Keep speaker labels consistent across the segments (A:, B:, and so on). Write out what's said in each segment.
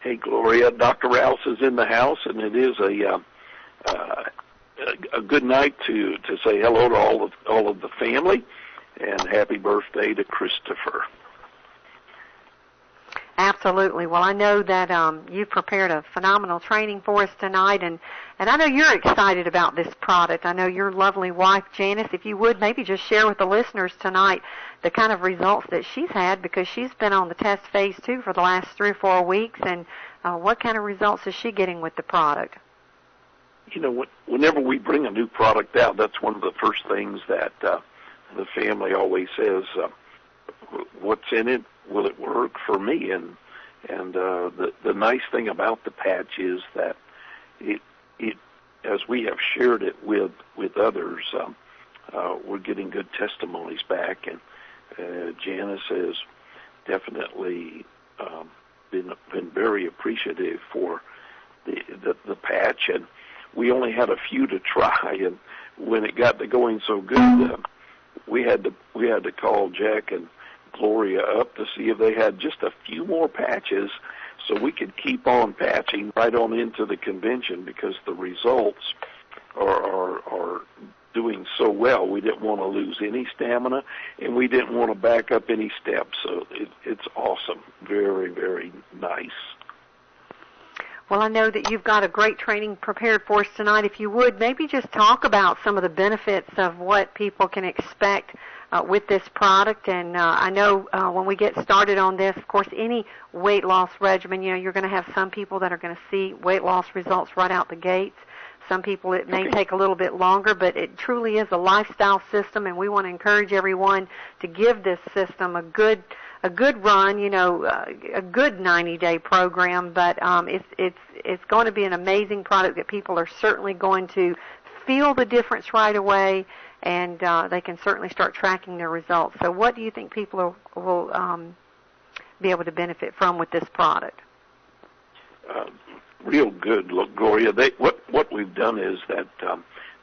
A: Hey, Gloria. Dr. Rouse is in the house, and it is a good night to say hello to all of the family, and happy birthday to Christopher.
B: Absolutely. Well, I know that you've prepared a phenomenal training for us tonight, and I know you're excited about this product. I know your lovely wife, Janice, if you would maybe just share with the listeners tonight the kind of results that she's had, because she's been on the test phase 2 for the last 3 or 4 weeks, and what kind of results is she getting with the product?
A: You know, whenever we bring a new product out, that's one of the first things that the family always says, what's in it? Will it work for me? And the nice thing about the patch is that it as we have shared it with others, we're getting good testimonies back, and Janice has definitely been very appreciative for the patch, and we only had a few to try, and when it got to going so good, we had to call Jack and Gloria up to see if they had just a few more patches so we could keep on patching right on into the convention, because the results are doing so well. We didn't want to lose any stamina, and we didn't want to back up any steps. So it's awesome. Very, very nice.
B: Well, I know that you've got a great training prepared for us tonight. If you would, maybe just talk about some of the benefits of what people can expect with this product. And I know when we get started on this, of course, any weight loss regimen, you know, you're going to have some people that are going to see weight loss results right out the gates. Some people it may take a little bit longer, but it truly is a lifestyle system, and we want to encourage everyone to give this system a good run, you know, a good 90-day program. But it's going to be an amazing product that people are certainly going to feel the difference right away, and they can certainly start tracking their results. So what do you think people will be able to benefit from with this product?
A: Real good. Look, Gloria, what we've done is that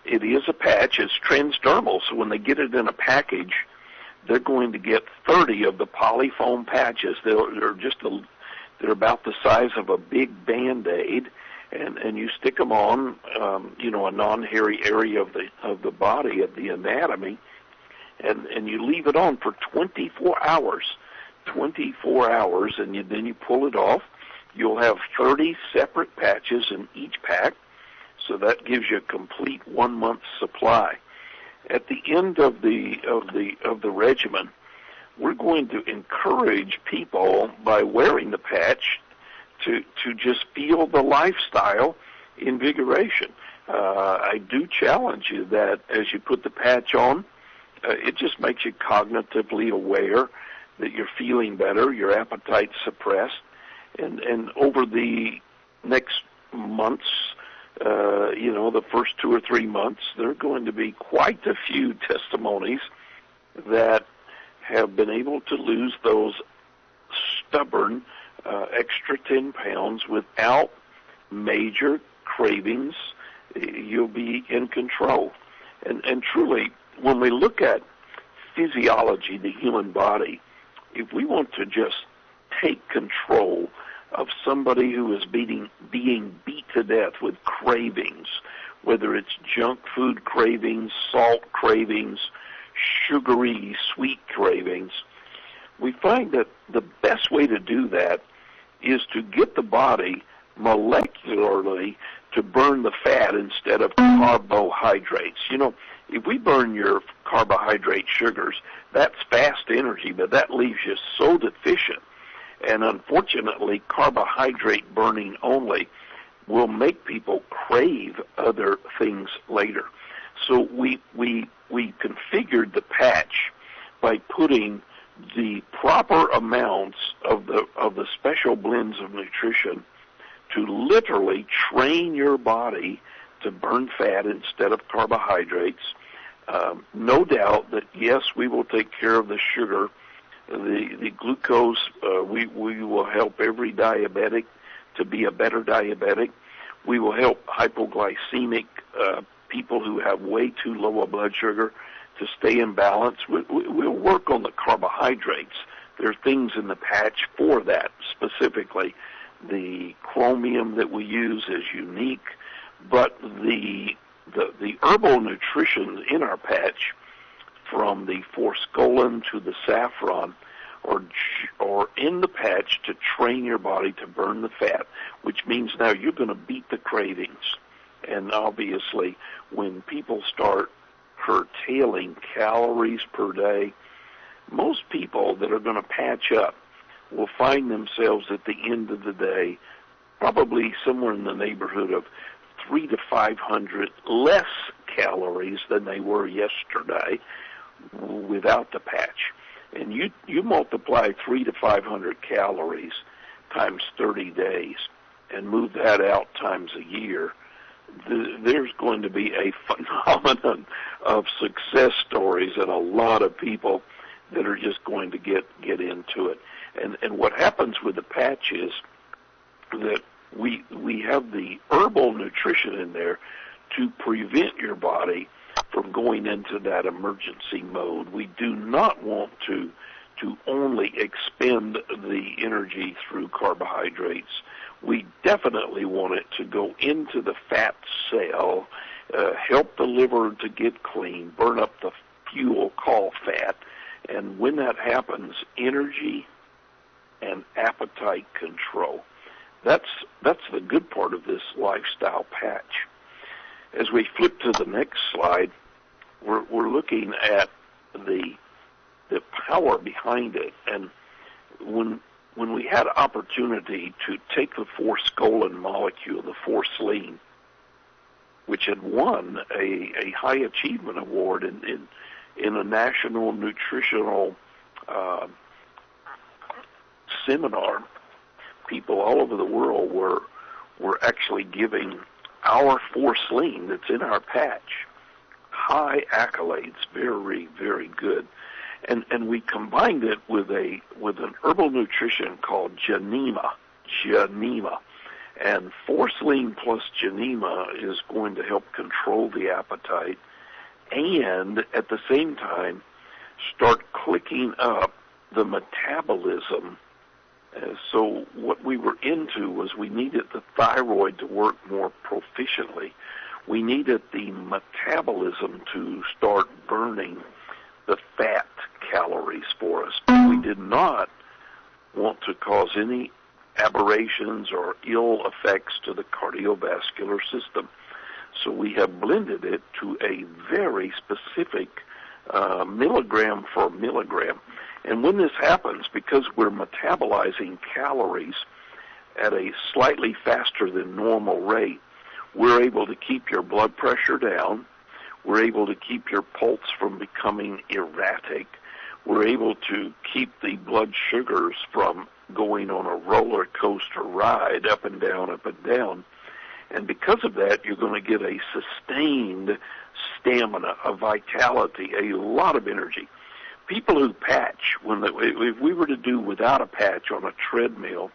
A: it is a patch. It's transdermal, so when they get it in a package, they're going to get 30 of the polyfoam patches. They're about the size of a big Band-Aid, and you stick them on, you know, a non-hairy area of the body, of the anatomy, and you leave it on for 24 hours. 24 hours, and then you pull it off. You'll have 30 separate patches in each pack, so that gives you a complete 1 month supply. At the end of the regimen, we're going to encourage people by wearing the patch to just feel the lifestyle invigoration. I do challenge you that as you put the patch on, it just makes you cognitively aware that you're feeling better, your appetite's suppressed, and over the next months, you know, the first 2 or 3 months, there are going to be quite a few testimonies that have been able to lose those stubborn extra 10 pounds without major cravings. You'll be in control. And truly, when we look at physiology, the human body, if we want to just take control of somebody who is being beat to death with cravings, whether it's junk food cravings, salt cravings, sugary, sweet cravings, we find that the best way to do that is to get the body molecularly to burn the fat instead of carbohydrates. You know, if we burn your carbohydrate sugars, that's fast energy, but that leaves you so deficient. And unfortunately, carbohydrate burning only will make people crave other things later. So we configured the patch by putting the proper amounts of the special blends of nutrition to literally train your body to burn fat instead of carbohydrates. No doubt that, yes, we will take care of the sugar, the glucose. We will help every diabetic to be a better diabetic. We will help hypoglycemic people who have way too low a blood sugar to stay in balance. We'll work on the carbohydrates. There are things in the patch for that specifically, The chromium that we use is unique, but the herbal nutrition in our patch, from the forskolin to the saffron, or in the patch to train your body to burn the fat, which means now you're going to beat the cravings. And obviously, when people start curtailing calories per day, most people that are going to patch up will find themselves at the end of the day probably somewhere in the neighborhood of 300 to 500 less calories than they were yesterday without the patch. And you multiply 300 to 500 calories times 30 days and move that out times a year, there's going to be a phenomenon of success stories and a lot of people that are just going to get into it. And what happens with the patch is that we have the herbal nutrition in there to prevent your body from going into that emergency mode. We do not want to only expend the energy through carbohydrates. We definitely want it to go into the fat cell, help the liver to get clean, burn up the fuel called fat, and when that happens, energy and appetite control. That's the good part of this lifestyle patch. As we flip to the next slide, we're looking at the power behind it. And when we had opportunity to take the forskolin molecule, the forskolin, which had won a high achievement award in a national nutritional seminar, people all over the world were actually giving our forskolin that's in our patch high accolades, very, very good. And we combined it with an herbal nutrition called Janema. And forskolin plus Janema is going to help control the appetite and at the same time start clicking up the metabolism. So what we were into was we needed the thyroid to work more proficiently. We needed the metabolism to start burning the fat calories for us. We did not want to cause any aberrations or ill effects to the cardiovascular system. So we have blended it to a very specific milligram for milligram. And when this happens, because we're metabolizing calories at a slightly faster than normal rate, we're able to keep your blood pressure down. We're able to keep your pulse from becoming erratic. We're able to keep the blood sugars from going on a roller coaster ride up and down, up and down. And because of that, you're going to get a sustained stamina, a vitality, a lot of energy. People who patch, if we were to do without a patch on a treadmill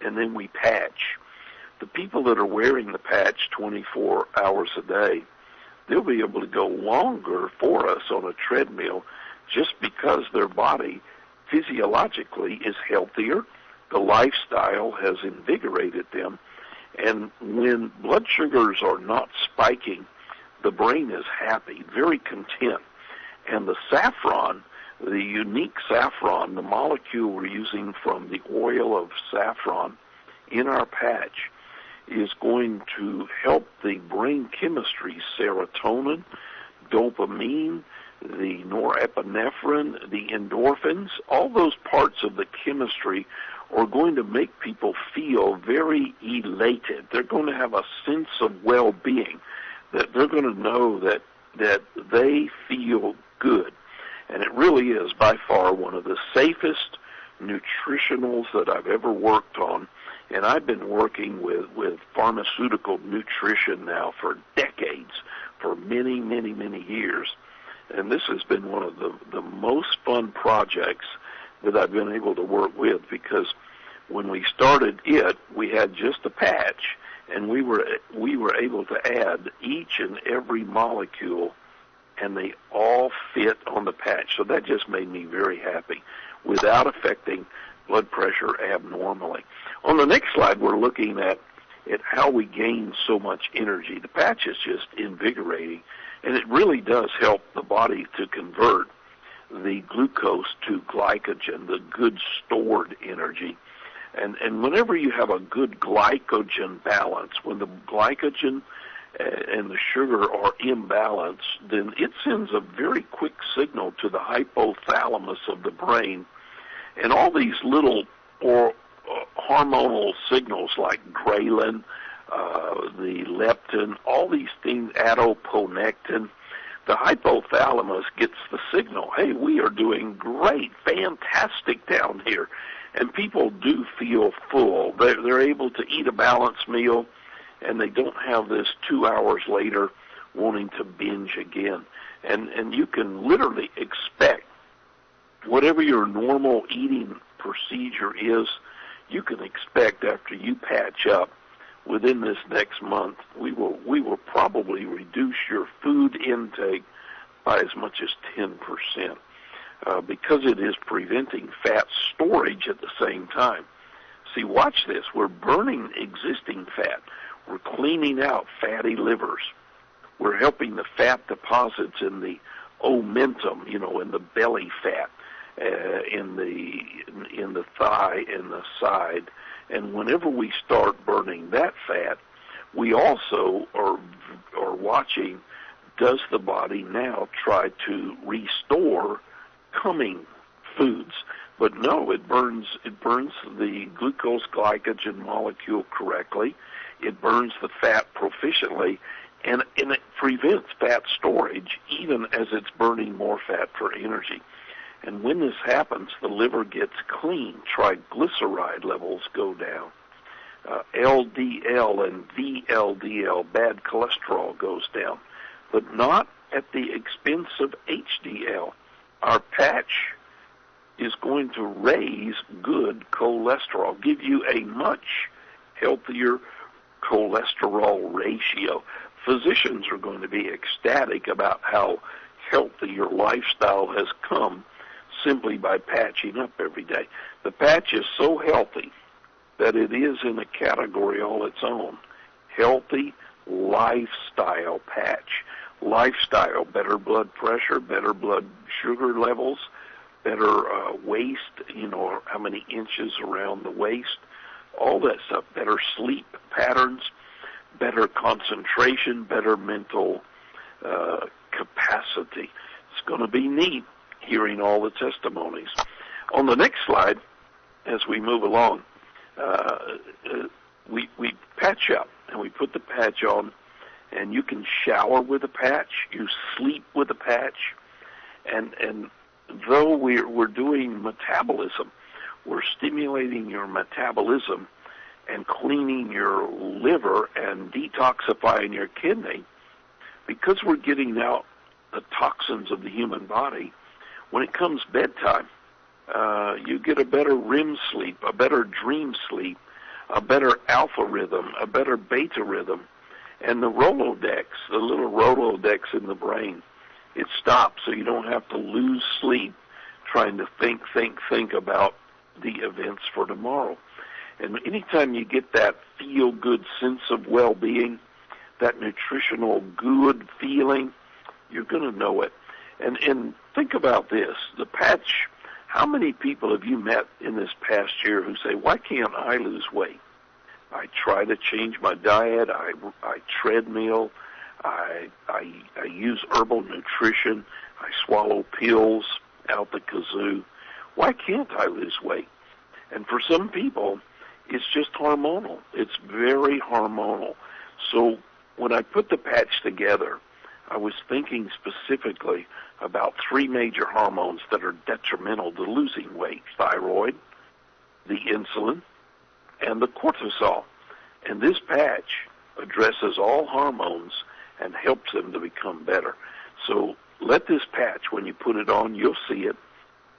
A: and then we patch, the people that are wearing the patch 24 hours a day, they'll be able to go longer for us on a treadmill just because their body physiologically is healthier. The lifestyle has invigorated them. And when blood sugars are not spiking, the brain is happy, very content. And the saffron, the unique saffron, the molecule we're using from the oil of saffron in our patch, is going to help the brain chemistry, serotonin, dopamine, the norepinephrine, the endorphins, all those parts of the chemistry are going to make people feel very elated. They're going to have a sense of well-being, that they're going to know that they feel good. And it really is by far one of the safest nutritionals that I've ever worked on. And I've been working with pharmaceutical nutrition now for decades, for many, many, many years. And this has been one of the most fun projects that I've been able to work with, because when we started it, we had just a patch, and we were able to add each and every molecule, and they all fit on the patch. So that just made me very happy without affecting blood pressure abnormally. On the next slide, we're looking at how we gain so much energy. The patch is just invigorating, and it really does help the body to convert the glucose to glycogen, the good stored energy. And whenever you have a good glycogen balance, when the glycogen and the sugar are imbalanced, then it sends a very quick signal to the hypothalamus of the brain. And all these little hormonal signals like ghrelin, the leptin, all these things, adiponectin, the hypothalamus gets the signal, hey, we are doing great, fantastic down here. And people do feel full. They're able to eat a balanced meal, and they don't have this 2 hours later wanting to binge again. And you can literally expect whatever your normal eating procedure is, you can expect after you patch up within this next month, we will probably reduce your food intake by as much as 10%. Because it is preventing fat storage at the same time. See, watch this. We're burning existing fat. We're cleaning out fatty livers. We're helping the fat deposits in the omentum, in the belly fat, in the thigh, in the side. And whenever we start burning that fat, we also are watching, does the body now try to restore coming foods? But no, it burns the glucose glycogen molecule correctly. It burns the fat proficiently, and it prevents fat storage even as it's burning more fat for energy. And when this happens, the liver gets clean. Triglyceride levels go down. LDL and VLDL, bad cholesterol, goes down, but not at the expense of HDL. Our patch is going to raise good cholesterol, give you a much healthier cholesterol ratio. Physicians are going to be ecstatic about how healthy your lifestyle has come simply by patching up every day. The patch is so healthy that it is in a category all its own. Healthy lifestyle patch. Lifestyle, better blood pressure, better blood sugar levels, better waist, how many inches around the waist, all that stuff, better sleep patterns, better concentration, better mental capacity. It's going to be neat hearing all the testimonies. On the next slide, as we move along, we patch up, and we put the patch on, and you can shower with a patch, you sleep with a patch, and though we're doing metabolism, we're stimulating your metabolism and cleaning your liver and detoxifying your kidney, because we're getting out the toxins of the human body. When it comes bedtime, you get a better REM sleep, a better dream sleep, a better alpha rhythm, a better beta rhythm. And the Rolodex, the little Rolodex in the brain, it stops so you don't have to lose sleep trying to think about the events for tomorrow. And anytime you get that feel-good sense of well-being, that nutritional good feeling, you're going to know it. And think about this, the patch. How many people have you met in this past year who say, why can't I lose weight? I try to change my diet, I treadmill, I use herbal nutrition, I swallow pills out the kazoo. Why can't I lose weight? And for some people, it's just hormonal. It's very hormonal. So when I put the patch together, I was thinking specifically about three major hormones that are detrimental to losing weight: thyroid, the insulin, and the cortisol. And this patch addresses all hormones and helps them to become better. So let this patch, when you put it on, you'll see it.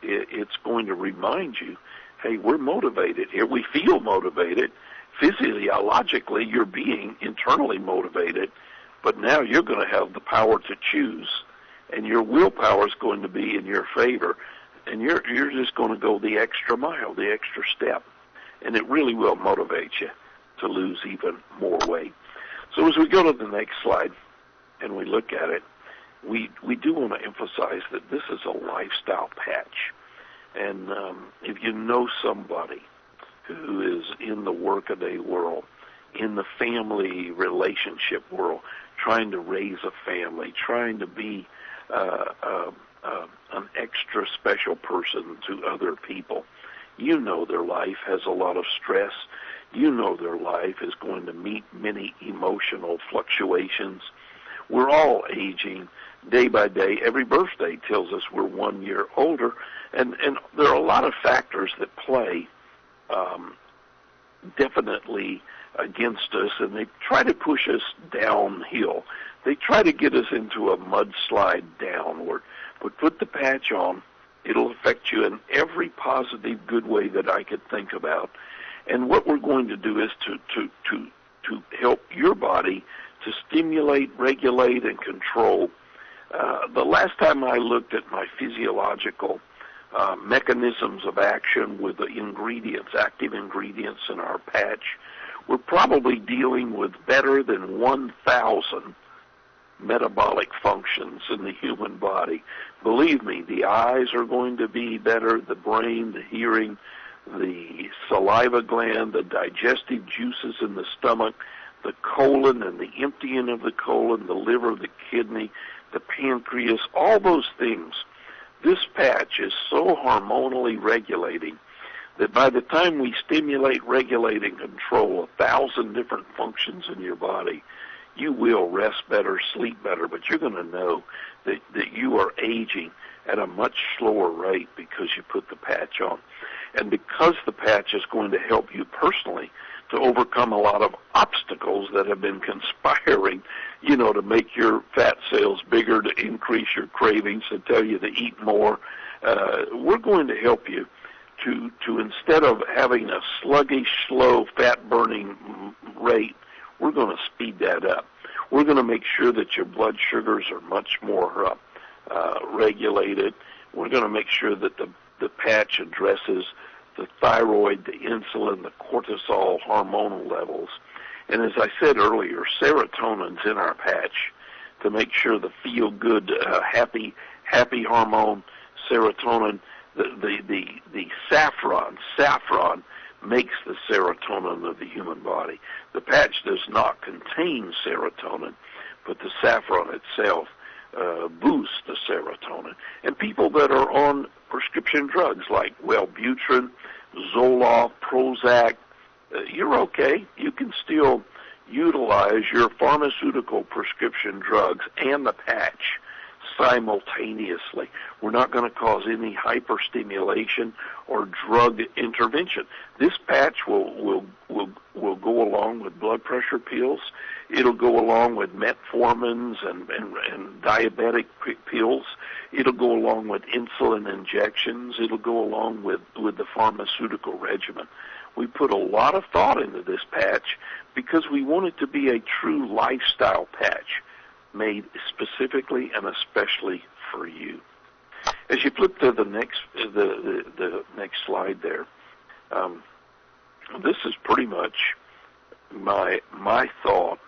A: It's going to remind you, hey, we're motivated here. We feel motivated. Physiologically, you're being internally motivated, but now you're going to have the power to choose, and your willpower is going to be in your favor, and you're just going to go the extra mile, the extra step. and it really will motivate you to lose even more weight. So as we go to the next slide and we look at it, we do want to emphasize that this is a lifestyle patch. And if you know somebody who is in the workaday world, in the family relationship world, trying to raise a family, trying to be an extra special person to other people, you know their life has a lot of stress. You know their life is going to meet many emotional fluctuations. We're all aging day by day. Every birthday tells us we're 1 year older, and there are a lot of factors that play definitely against us, and they try to push us downhill. They try to get us into a mudslide downward. But put the patch on. It'll affect you in every positive, good way that I could think about. And what we're going to do is to help your body to stimulate, regulate, and control. The last time I looked at my physiological mechanisms of action with the ingredients, active ingredients in our patch, we're probably dealing with better than 1,000 metabolic functions in the human body. Believe me, the eyes are going to be better, the brain, the hearing, the saliva gland, the digestive juices in the stomach, the colon and the emptying of the colon, the liver, the kidney, the pancreas, all those things. This patch is so hormonally regulating that by the time we stimulate, regulate, and control 1,000 different functions in your body, you will rest better, sleep better, but you're going to know that you are aging at a much slower rate because you put the patch on. And because the patch is going to help you personally to overcome a lot of obstacles that have been conspiring, to make your fat cells bigger, to increase your cravings, to tell you to eat more, we're going to help you to instead of having a sluggish, slow, fat-burning rate, we're going to speed that up. We're going to make sure that your blood sugars are much more regulated. We're going to make sure that the patch addresses the thyroid, the insulin, the cortisol hormonal levels. And as I said earlier, serotonin's in our patch to make sure the feel-good, happy hormone, serotonin, the saffron makes the serotonin of the human body. The patch does not contain serotonin, but the saffron itself boosts the serotonin. And people that are on prescription drugs like Wellbutrin, Zoloft, Prozac, you're okay. You can still utilize your pharmaceutical prescription drugs and the patch simultaneously. We're not going to cause any hyperstimulation or drug intervention. This patch will go along with blood pressure pills. It'll go along with metformins and diabetic pills. It'll go along with insulin injections. It'll go along with the pharmaceutical regimen. We put a lot of thought into this patch because we want it to be a true lifestyle patch made specifically and especially for you. As you flip to the next slide there, this is pretty much my thought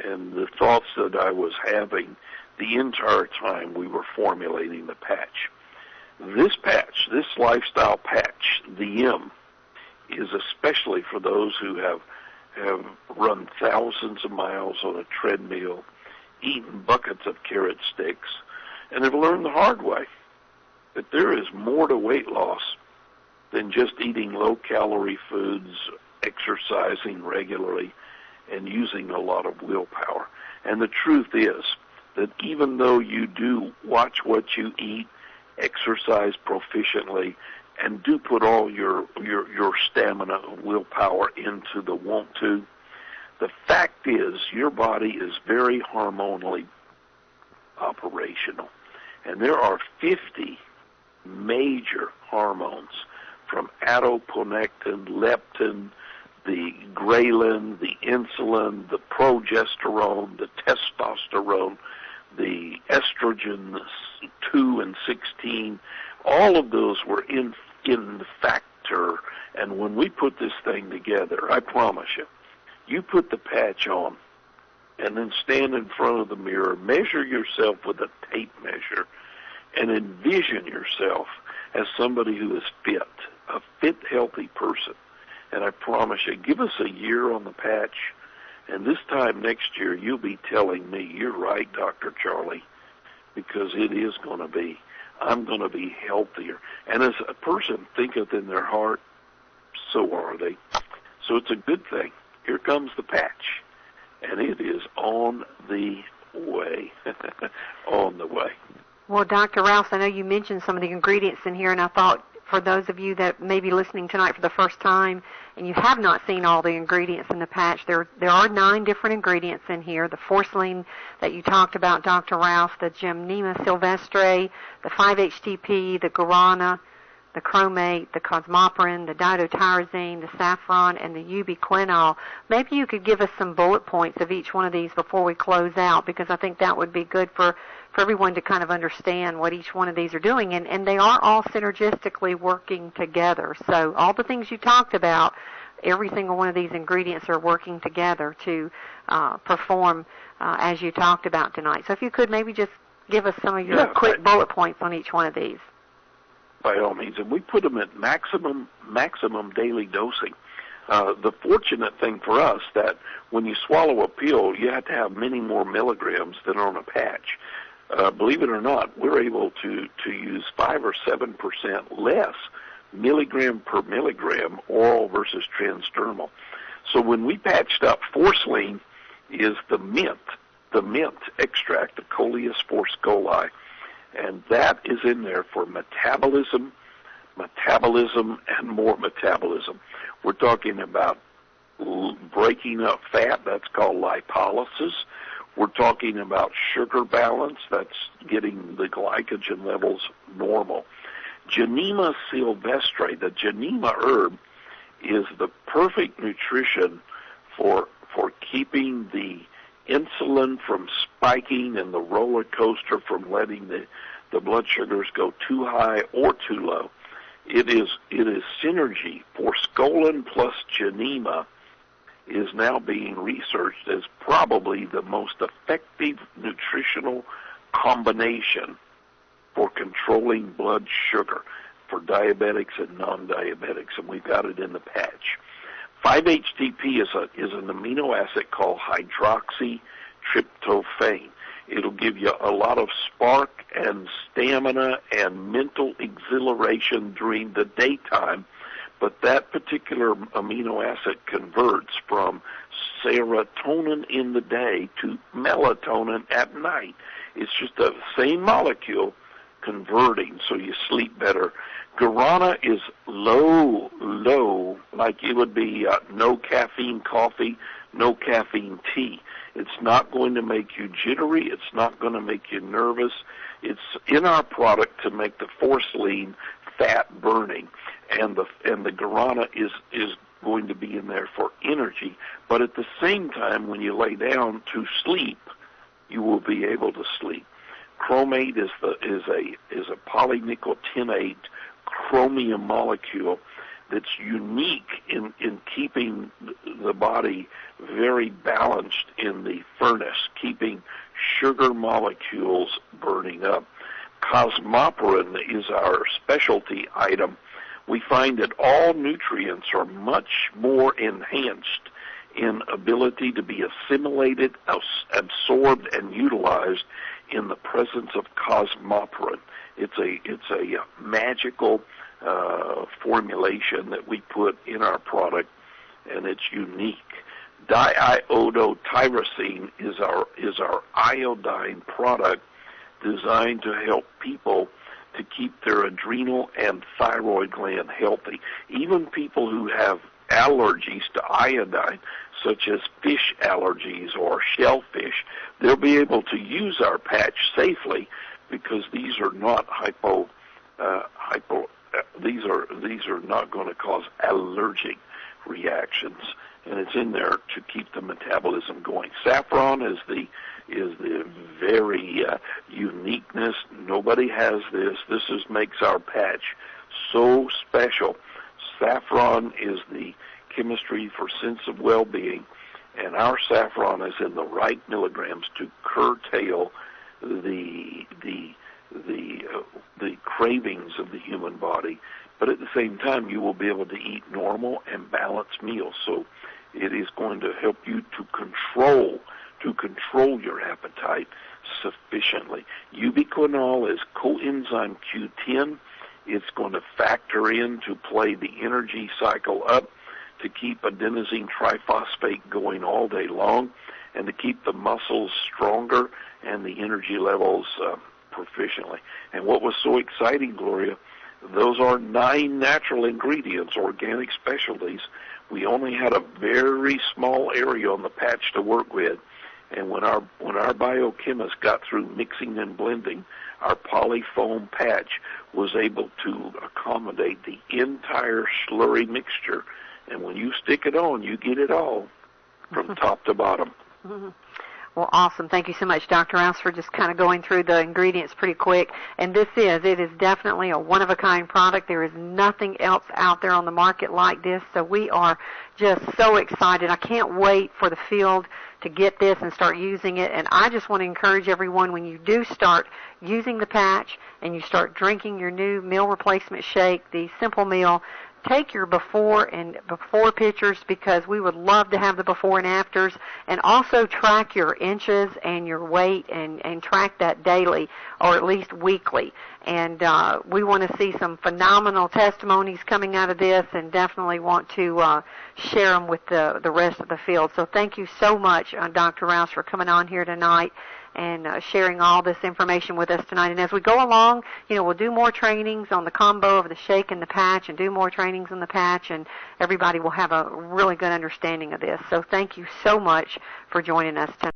A: and the thoughts that I was having the entire time we were formulating the patch. This patch, this lifestyle patch, the M, is especially for those who have run thousands of miles on a treadmill, eaten buckets of carrot sticks, and have learned the hard way that there is more to weight loss than just eating low-calorie foods, exercising regularly, and using a lot of willpower. And the truth is that even though you do watch what you eat, exercise proficiently, and do put all your stamina and willpower into the want to, the fact is your body is very hormonally operational. And there are 50 major hormones, from adiponectin, leptin, the ghrelin, the insulin, the progesterone, the testosterone, the estrogen 2 and 16. All of those were in her. And when we put this thing together, I promise you, you put the patch on and then stand in front of the mirror, measure yourself with a tape measure, and envision yourself as somebody who is fit, a fit, healthy person. And I promise you, give us a year on the patch, and this time next year you'll be telling me, you're right, Dr. Charlie, because it is going to be. I'm going to be healthier. And as a person thinketh in their heart, so are they. So it's a good thing. Here comes the patch, and it is on the way. On the way.
B: Well, Dr. Rouse, I know you mentioned some of the ingredients in here, and I thought for those of you that may be listening tonight for the first time and you have not seen all the ingredients in the patch, there are 9 different ingredients in here. The forceline that you talked about, Dr. Rouse, the Gymnema sylvestre, the 5-HTP, the guarana, the chromate, the cosmoprin, the didotyrosine, the saffron, and the ubiquinol. Maybe you could give us some bullet points of each one of these before we close out, because I think that would be good for everyone to kind of understand what each one of these are doing. And they are all synergistically working together. So all the things you talked about, every single one of these ingredients are working together to perform as you talked about tonight. So if you could maybe just give us some of your quick bullet points on each one of these.
A: By all means, and we put them at maximum daily dosing. The fortunate thing for us that when you swallow a pill, you have to have many more milligrams than on a patch. Believe it or not, we're able to use 5 or 7% less milligram per milligram oral versus transdermal. So when we patched up, forceline is the mint extract, the Coleus forscoli. And that is in there for metabolism, and more metabolism. We're talking about breaking up fat. That's called lipolysis. We're talking about sugar balance. That's getting the glycogen levels normal. Gymnema sylvestre, the Gymnema herb, is the perfect nutrition for keeping the insulin from spiking and the roller coaster from letting the blood sugars go too high or too low. It is synergy. Forskolin plus Gymnema is now being researched as probably the most effective nutritional combination for controlling blood sugar for diabetics and non-diabetics, and we've got it in the patch. 5-HTP is an amino acid called hydroxytryptophan. It'll give you a lot of spark and stamina and mental exhilaration during the daytime, but that particular amino acid converts from serotonin in the day to melatonin at night. It's just the same molecule converting, so you sleep better. Guarana is low, like it would be no caffeine coffee, no caffeine tea. It's not going to make you jittery. It's not going to make you nervous. It's in our product to make the forceline fat burning, and the guarana is going to be in there for energy. But at the same time, when you lay down to sleep, you will be able to sleep. Chromate is a polynicotinate chromium molecule that's unique in keeping the body very balanced in the furnace, keeping sugar molecules burning up. Cosmoprin is our specialty item. We find that all nutrients are much more enhanced in ability to be assimilated, absorbed, and utilized in the presence of cosmoprin. It's a magical formulation that we put in our product, and it's unique. Diiodotyrosine is our iodine product designed to help people to keep their adrenal and thyroid gland healthy. Even people who have allergies to iodine, such as fish allergies or shellfish, they'll be able to use our patch safely because these are not these are not going to cause allergic reactions, and it's in there to keep the metabolism going. Saffron is the very uniqueness. Nobody has this. This makes our patch so special. saffron is the chemistry for sense of well-being, and our saffron is in the right milligrams to curtail the cravings of the human body. But at the same time, you will be able to eat normal and balanced meals. So it is going to help you to control your appetite sufficiently. Ubiquinol is coenzyme Q10. It's going to factor in to play the energy cycle up, to keep adenosine triphosphate going all day long, and to keep the muscles stronger and the energy levels proficiently. And what was so exciting, Gloria, those are 9 natural ingredients, organic specialties. We only had a very small area on the patch to work with, and when our biochemist got through mixing and blending, our polyfoam patch was able to accommodate the entire slurry mixture. And when you stick it on, you get it all from top to bottom.
B: Mm-hmm. Well, awesome. Thank you so much, Dr. Rouse, for just kind of going through the ingredients pretty quick. And it is definitely a one-of-a-kind product. There is nothing else out there on the market like this, so we are just so excited. I can't wait for the field to get this and start using it. And I just want to encourage everyone, when you do start using the patch and you start drinking your new meal replacement shake, the Simple Meal, take your before pictures, because we would love to have the before and afters, and also track your inches and your weight and track that daily or at least weekly. And we want to see some phenomenal testimonies coming out of this, and definitely want to share them with the rest of the field. So thank you so much, Dr. Rouse, for coming on here tonight and sharing all this information with us tonight. And as we go along, we'll do more trainings on the combo of the shake and the patch, and do more trainings on the patch, and everybody will have a really good understanding of this. So thank you so much for joining us tonight.